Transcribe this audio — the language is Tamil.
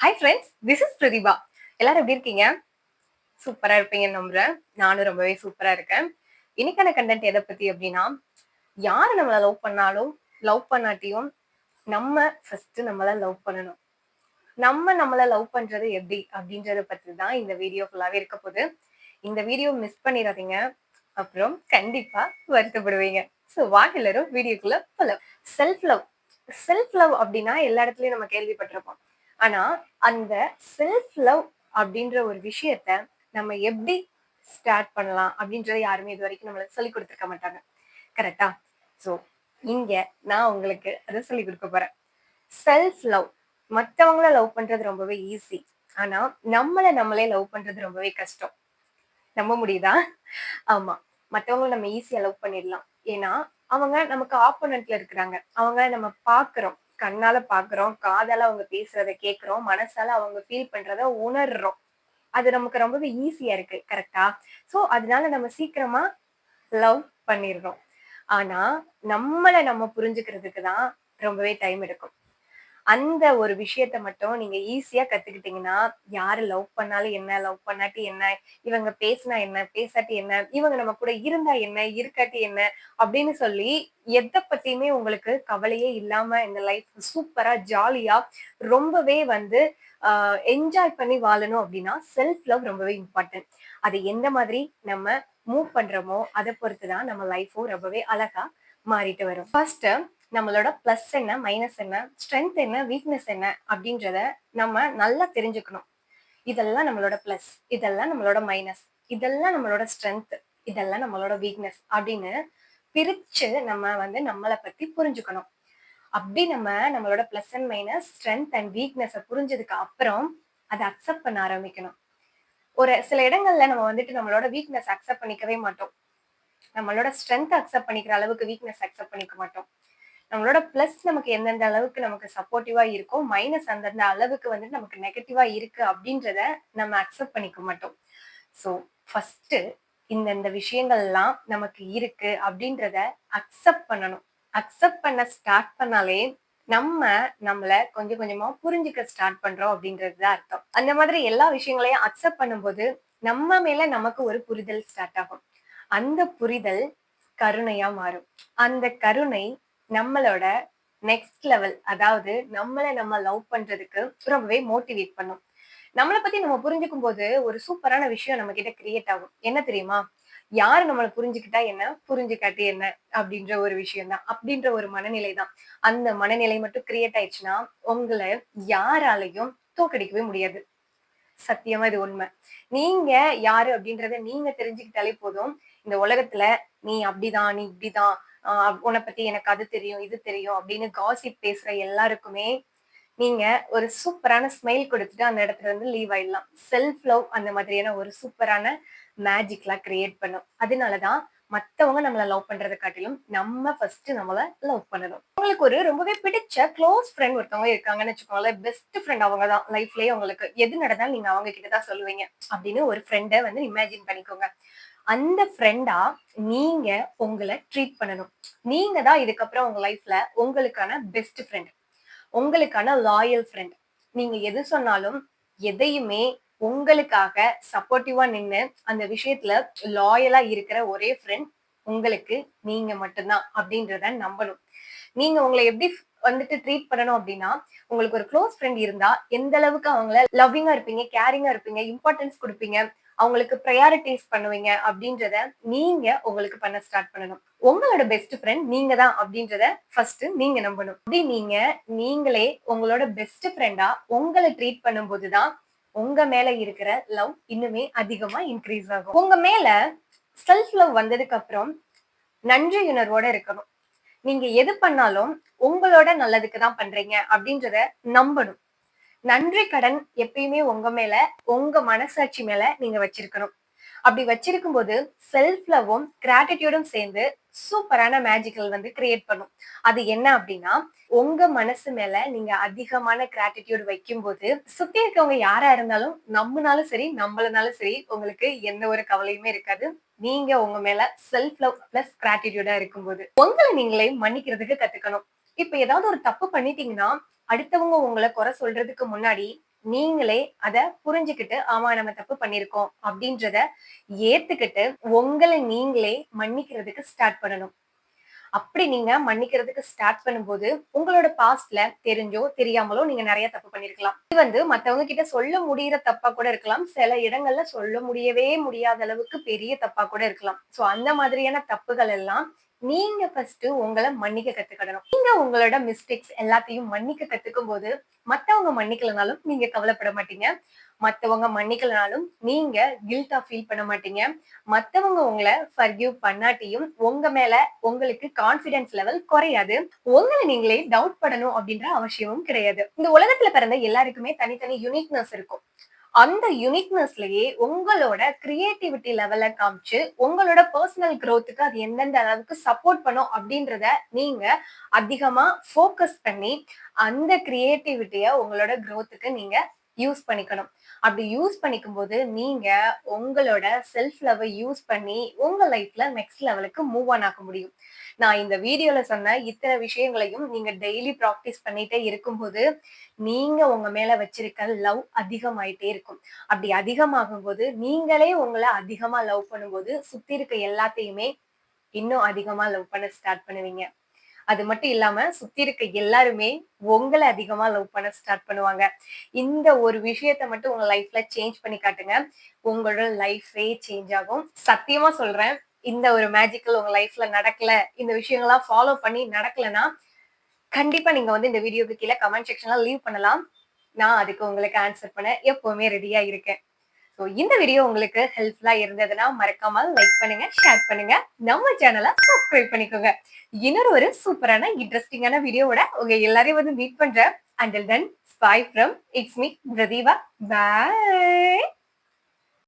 Hi friends, this is Pradeepa. எல்லாரும் எப்படி இருக்கீங்க? சூப்பரா இருப்பீங்கன்னு நம்புறேன். நானும் ரொம்பவே சூப்பரா இருக்கேன். இன்னைக்கான கண்டென்ட் எத பத்தி அப்படின்னா, யாரு நம்மள லவ் பண்ணாலும், லவ் பண்ணாட்டியும் நம்ம ஃபர்ஸ்ட் நம்மள லவ் பண்ணணும். நம்ம நம்மள லவ் பண்றது எப்படி அப்படின்றத பத்தி தான் இந்த வீடியோ ஃபுல்லாவே இருக்க போகுது. இந்த வீடியோ மிஸ் பண்ணிடாதீங்க. அப்புறம் கண்டிப்பா வருத்தப்படுவீங்க. ஸோ வாங்க எல்லாரும் வீடியோக்குள்ள போலாம். செல்ஃப் லவ் செல்ஃப் லவ் அப்படின்னா எல்லா இடத்துலயும் நம்ம கேள்விப்பட்டிருப்போம். ஆனா அந்த செல்ஃப் லவ் அப்படின்ற ஒரு விஷயத்த நம்ம எப்படி ஸ்டார்ட் பண்ணலாம் அப்படின்றத யாருமே இது வரைக்கும் நம்மளுக்கு சொல்லிக் கொடுத்துருக்க மாட்டாங்க. கரெக்டா? ஸோ இங்க நான் உங்களுக்கு அதை சொல்லிக் கொடுக்க போறேன். செல்ஃப் லவ் மத்தவங்கள லவ் பண்றது ரொம்பவே ஈஸி. ஆனா நம்மள நம்மளே லவ் பண்றது ரொம்பவே கஷ்டம். நம்ப முடியுதா? ஆமா. மத்தவங்கள நம்ம ஈஸியா லவ் பண்ணிடலாம். ஏன்னா, அவங்க நமக்கு ஆப்போனன்ட்ல இருக்கிறாங்க. அவங்க நம்ம பார்க்கிறோம். கண்ணால பார்க்கிறோம். காதால அவங்க பேசுறத கேட்கிறோம். மனசால அவங்க ஃபீல் பண்றத உணர்றோம். அது நமக்கு ரொம்பவே ஈஸியா இருக்கு. கரெக்ட்டா? சோ, அதனால நம்ம சீக்கிரமா லவ் பண்ணிடுறோம். ஆனா, நம்மள நம்ம புரிஞ்சுக்கிறதுக்கு தான் ரொம்பவே டைம் எடுக்கும். அந்த ஒரு விஷயத்த மட்டும் நீங்க ஈஸியா கத்துக்கிட்டீங்கன்னா, யாரு லவ் பண்ணாலும் என்ன, லவ் பண்ணாட்டி என்ன, இவங்க பேசினா என்ன, பேசாட்டி என்ன, இவங்க நம்ம கூட இருந்தா என்ன, இருக்காட்டி என்ன, அப்படின்னு சொல்லி எத பத்தியுமே உங்களுக்கு கவலையே இல்லாம இந்த லைஃப் சூப்பரா, ஜாலியா ரொம்பவே வந்து என்ஜாய் பண்ணி வாழணும் அப்படின்னா, செல்ஃப் லவ் ரொம்பவே இம்பார்ட்டன்ட். அது எந்த மாதிரி நம்ம மூவ் பண்றோமோ, அத பொறுத்து தான் நம்ம லைஃப்பும் ரொம்பவே அழகா மாறிட்டு வரும். ஃபர்ஸ்ட் நம்மளோட பிளஸ் என்ன, மைனஸ் என்ன, ஸ்ட்ரென்த் என்ன, வீக்னஸ் என்ன அப்படின்றத நம்ம நல்லா தெரிஞ்சுக்கணும். இதெல்லாம் நம்மளோட பிளஸ், இதெல்லாம் நம்மளோட மைனஸ், இதெல்லாம் நம்மளோட ஸ்ட்ரென்த், இதெல்லாம் நம்மளோட வீக்னஸ் அப்படின்னு பிரிச்சு நம்ம வந்து நம்மளை பத்தி புரிஞ்சுக்கணும். அப்படி நம்ம நம்மளோட plus and minus, strength and weakness புரிஞ்சதுக்கு அப்புறம் அதை அக்செப்ட் பண்ண ஆரம்பிக்கணும். ஒரு சில இடங்கள்ல நம்ம வந்துட்டு நம்மளோட வீக்னஸ் அக்செப்ட் பண்ணிக்கவே மாட்டோம். நம்மளோட ஸ்ட்ரென்த் அக்செப்ட் பண்ணிக்கிற அளவுக்கு வீக்னஸ் அக்செப்ட் பண்ணிக்க மாட்டோம். நம்மளோட பிளஸ் நமக்கு எந்தெந்த அளவுக்கு நமக்கு சப்போர்ட்டிவா இருக்கோ, மைனஸ் அந்தந்த அளவுக்கு வந்து நமக்கு நெகட்டிவா இருக்கு அப்படின்றத நம்ம அக்செப்ட் பண்ணிக்க மாட்டோம். ஸோ ஃபர்ஸ்ட் இந்த விஷயங்கள்லாம் நமக்கு இருக்கு அப்படின்றத அக்செப்ட் பண்ணணும். அக்செப்ட் பண்ண ஸ்டார்ட் பண்ணாலே நம்ம நம்மள கொஞ்சம் கொஞ்சமா புரிஞ்சுக்க ஸ்டார்ட் பண்றோம் அப்படின்றது தான் அர்த்தம். அந்த மாதிரி எல்லா விஷயங்களையும் அக்செப்ட் பண்ணும்போது நம்ம மேல நமக்கு ஒரு புரிதல் ஸ்டார்ட் ஆகும். அந்த புரிதல் கருணையா மாறும். அந்த கருணை நம்மளோட நெக்ஸ்ட் லெவல், அதாவது நம்மள நம்ம லவ் பண்றதுக்கு ரொம்பவே மோட்டிவேட் பண்ணும். நம்மள பத்தி நம்ம புரிஞ்சுக்கும் போது ஒரு சூப்பரான விஷயம் நம்ம கிட்ட கிரியேட் ஆகும். என்ன தெரியுமா? யாரு நம்மள புரிஞ்சுக்கிட்டா என்ன, புரிஞ்சுக்காட்டி என்ன அப்படின்ற ஒரு விஷயம் தான். அப்படின்ற ஒரு மனநிலை தான். அந்த மனநிலை மட்டும் கிரியேட் ஆயிடுச்சுன்னா, உங்கள யாராலயும் தோற்கடிக்கவே முடியாது. சத்தியமா இது உண்மை. நீங்க யாரு அப்படின்றத நீங்க தெரிஞ்சுக்கிட்டாலே போதும். இந்த உலகத்துல நீ அப்படிதான், நீ இப்படிதான், உன்னை பத்தி எனக்கு அது தெரியும், இது தெரியும் அப்படின்னு காசிப் பேசுற எல்லாருக்குமே நீங்க ஒரு சூப்பரான ஸ்மைல் குடுத்துட்டு அந்த இடத்துல இருந்து லீவ் ஆயிடலாம். செல்ஃப் லவ் அந்த மாதிரியான ஒரு சூப்பரான மேஜிக்லாம் கிரியேட் பண்ணும். அதனாலதான் மத்தவங்க நம்மள லவ் பண்றத காட்டிலும் நம்ம ஃபர்ஸ்ட் நம்மள லவ் பண்ணணும். உங்களுக்கு ஒரு ரொம்பவே பிடிச்ச க்ளோஸ் ஃப்ரெண்ட் ஒருத்தவங்க இருக்காங்கன்னு வச்சுக்கோங்களேன். பெஸ்ட் ஃப்ரெண்ட் அவங்க தான் லைஃப்லயே உங்களுக்கு. எது நடந்தாலும் நீங்க அவங்க கிட்ட தான் சொல்லுவீங்க. அப்படின்னு ஒரு ஃப்ரெண்ட வந்து இமேஜின் பண்ணிக்கோங்க. அந்த ஃப்ரெண்டா நீங்க உங்கள ட்ரீட் பண்ணணும். நீங்க தான் இதுக்கப்புறம் உங்க லைஃப்ல உங்களுக்கான பெஸ்ட் ஃப்ரெண்ட். உங்களுக்கான லாயல் ஃப்ரெண்ட். நீங்க எது சொன்னாலும், எதையுமே உங்களுக்காக சப்போர்ட்டிவா நின்னு, அந்த விஷயத்துல லாயலா இருக்கிற ஒரே ஃப்ரெண்ட் உங்களுக்கு நீங்க மட்டும் தான் அப்படின்றத நம்பணும். நீங்க உங்கள எப்படி வந்துட்டு ட்ரீட் பண்ணணும் அப்படின்னா, உங்களுக்கு ஒரு க்ளோஸ் ஃப்ரெண்ட் இருந்தா, எந்த அளவுக்கு அவங்கள லவ்விங்கா இருப்பீங்க, கேரிங்கா இருப்பீங்க, இம்பார்ட்டன்ஸ் குடுப்பீங்க, அவங்களுக்கு பிரையாரிட்டைஸ் பண்ணுவீங்க அப்படின்றத நீங்க உங்களுக்கு பண்ண ஸ்டார்ட் பண்ணணும். உங்களோட பெஸ்ட் ஃப்ரெண்ட் நீங்க தான் அப்படின்றத ஃபர்ஸ்ட் நீங்க நம்பணும். அப்படி நீங்க நீங்களே உங்களோட பெஸ்ட் ஃப்ரெண்டா உங்கள ட்ரீட் பண்ணும்போது தான் உங்க மேல இருக்கிற லவ் இன்னுமே அதிகமா இன்க்ரீஸ் ஆகும். உங்க மேல செல்ஃப் லவ் வந்ததுக்கு அப்புறம் நன்றியுணர்வோட இருக்கணும். நீங்க எது பண்ணாலும் உங்களோட நல்லதுக்கு தான் பண்றீங்க அப்படின்றத நம்பணும். நன்றி கடன் எப்பயுமே உங்க மேல, உங்க மனசாட்சி மேல நீங்க வச்சிருக்கணும். அப்படி வச்சிருக்கும் போது செல்ஃப் லவ்வும் கிராட்டிடியூடும் சேர்ந்து சூப்பரான மேஜிக்கல் வந்து கிரியேட் பண்ணும். அது என்ன அப்படின்னா, உங்க மனசு மேல நீங்க அதிகமான கிராட்டிடியூட் வைக்கும்போது சுத்தி இருக்கவங்க யாரா இருந்தாலும் நம்பினாலும் சரி, நம்பலனாலும் சரி, உங்களுக்கு எந்த ஒரு கவலையுமே இருக்காது. நீங்க உங்க மேல செல்ஃப் லவ் பிளஸ் கிராட்டிடியூடா இருக்கும்போது உங்களை நீங்களே மன்னிக்கிறதுக்கு கத்துக்கணும். இப்ப ஏதாவது ஒரு தப்பு பண்ணிட்டீங்கன்னா, அடுத்தவங்க உங்களை குறை சொல்றதுக்கு முன்னாடி நீங்களே அத புரிஞ்சுக்கிட்டு, ஆமா நம்ம தப்பு பண்ணியிருக்கோம் அப்படின்றத ஏத்துக்கிட்டு, உங்கள நீங்களே மன்னிக்கிறதுக்கு ஸ்டார்ட் பண்ணணும். அப்படி நீங்க மன்னிக்கிறதுக்கு ஸ்டார்ட் பண்ணும்போது, உங்களோட பாஸ்ட்ல தெரிஞ்சோ, தெரியாமலோ நீங்க நெறைய தப்பு பண்ணியிருக்கலாம். இது மத்தவங்க கிட்ட சொல்ல முடியிற தப்பா கூட இருக்கலாம். சில இடங்கள்ல சொல்ல முடியவே முடியாத அளவுக்கு பெரிய தப்பா கூட இருக்கலாம். சோ அந்த மாதிரியான தப்புகள் எல்லாம் நீங்க ஃபர்ஸ்ட்டு உங்கள மன்னிக்க கத்துக்கிடணும். நீங்க உங்களோட மிஸ்டேக்ஸ் எல்லாத்தையும் மன்னிக்க கத்துக்கும்போது, மத்தவங்க மன்னிக்கலனாலும் நீங்க கவலைப்பட மாட்டீங்க. மத்தவங்க மன்னிக்கலனாலும் நீங்க கில்ட்டா ஃபீல் பண்ண மாட்டீங்க. மத்தவங்க உங்கள ஃபர்கிவ் பண்ணாட்டியும் உங்க மேல உங்களுக்கு கான்ஃபிடன்ஸ் லெவல் குறையாது. உங்கள நீங்களே டவுட் பண்ணணும் அப்படின்ற அவசியமும் கிடையாது. இந்த உலகத்துல பிறந்த எல்லாருக்குமே தனித்தனி யுனிக்னஸ் இருக்கும். அந்த யுனிக்னஸ்லயே உங்களோட கிரியேட்டிவிட்டி லெவல காமிச்சு, உங்களோட பெர்சனல் குரோத்துக்கு அது எந்தெந்த அளவுக்கு சப்போர்ட் பண்ணும் அப்படின்றத நீங்க அதிகமா ஃபோக்கஸ் பண்ணி, அந்த கிரியேட்டிவிட்டிய உங்களோட குரோத்துக்கு நீங்க யூஸ் பண்ணிக்கணும். அப்படி யூஸ் பண்ணிக்கும்போது, நீங்க உங்களோட செல்ஃப் லவ்வ யூஸ் பண்ணி, உங்க லைஃப்ல நெக்ஸ்ட் லெவலுக்கு மூவ் ஆன் ஆக முடியும். நான் இந்த வீடியோல சொன்ன இத்தன விஷயங்களையும் நீங்க டெய்லி பிராக்டிஸ் பண்ணிட்டே இருக்கும்போது, நீங்க உங்க மேல வச்சிருக்க லவ் அதிகமாயிட்டே இருக்கும். அப்படி அதிகமாகும்போது, நீங்களே உங்கள அதிகமா லவ் பண்ணும்போது, சுத்தி இருக்க எல்லாத்தையுமே இன்னும் அதிகமா லவ் பண்ண ஸ்டார்ட் பண்ணுவீங்க. அது மட்டும் இல்லாம சுத்தி இருக்க எல்லாருமே உங்கள அதிகமா லவ் பண்ண ஸ்டார்ட் பண்ணுவாங்க. இந்த ஒரு விஷயத்த மட்டும் உங்க லைஃப்ல சேஞ்ச் பண்ணி காட்டுங்க. உங்களோட லைஃபே சேஞ்ச் ஆகும். சத்தியமா சொல்றேன். இந்த ஒரு மேஜிக்கல் உங்க லைஃப்ல நடக்கல, இந்த விஷயங்கள்லாம் ஃபாலோ பண்ணி நடக்கலன்னா, கண்டிப்பா நீங்க இந்த வீடியோக்கு கீழ கமெண்ட் செக்ஷன்ல லீவ் பண்ணலாம். நான் அதுக்கு உங்களுக்கு ஆன்சர் பண்ண எப்பவுமே ரெடியா இருக்கேன். சோ இந்த வீடியோ உங்களுக்கு ஹெல்ப்ஃபுல்லா இருந்ததுன்னா மறக்காம லைக் பண்ணுங்க, ஷேர் பண்ணுங்க. நம்ம சேனல சப்ஸ்கிரைப் பண்ணிக்கோங்க. இன்னொரு ஒரு சூப்பரான இன்ட்ரஸ்டிங்கான வீடியோவோட உங்க எல்லாரையும் மீட் பண்றேன். Until then, bye from it's me, Pratibha. Bye.